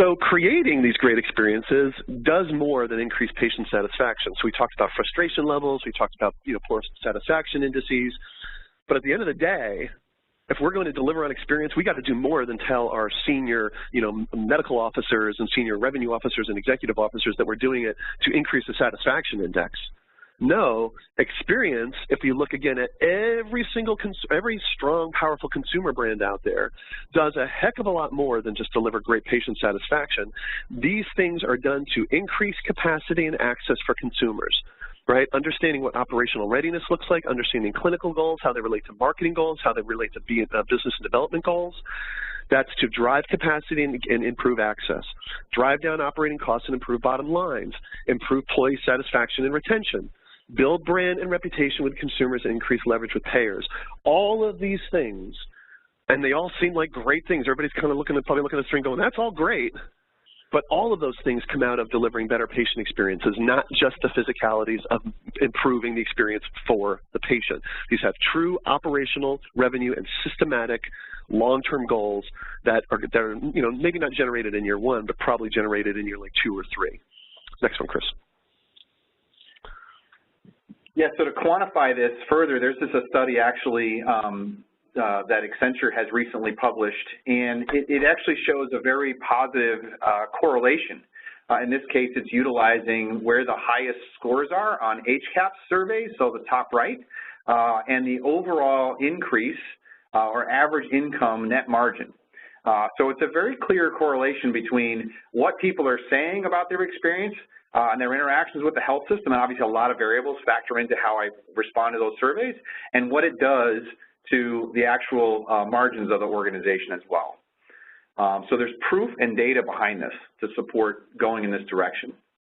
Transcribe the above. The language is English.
So creating these great experiences does more than increase patient satisfaction. So we talked about frustration levels, we talked about poor satisfaction indices, but at the end of the day, if we're going to deliver on experience, we got to do more than tell our senior, medical officers and senior revenue officers and executive officers that we're doing it to increase the satisfaction index. No, experience, if you look again at every strong, powerful consumer brand out there, does a heck of a lot more than just deliver great patient satisfaction. These things are done to increase capacity and access for consumers. Right? Understanding what operational readiness looks like, understanding clinical goals, how they relate to marketing goals, how they relate to business and development goals. That's to drive capacity and improve access, drive down operating costs and improve bottom lines, improve employee satisfaction and retention, build brand and reputation with consumers, and increase leverage with payers. All of these things, and they all seem like great things. Everybody's kind of probably looking at the screen going, that's all great. But all of those things come out of delivering better patient experiences, not just the physicalities of improving the experience for the patient. These have true operational, revenue, and systematic long-term goals that are maybe not generated in year one, but probably generated in year like 2 or 3. Next one, Chris. Yeah, so to quantify this further, there's just a study actually that Accenture has recently published, and it actually shows a very positive correlation. In this case, it's utilizing where the highest scores are on HCAHPS surveys, so the top right, and the overall increase or average income net margin. So it's a very clear correlation between what people are saying about their experience and their interactions with the health system, and obviously a lot of variables factor into how I respond to those surveys, and what it does to the actual margins of the organization as well. So there's proof and data behind this to support going in this direction.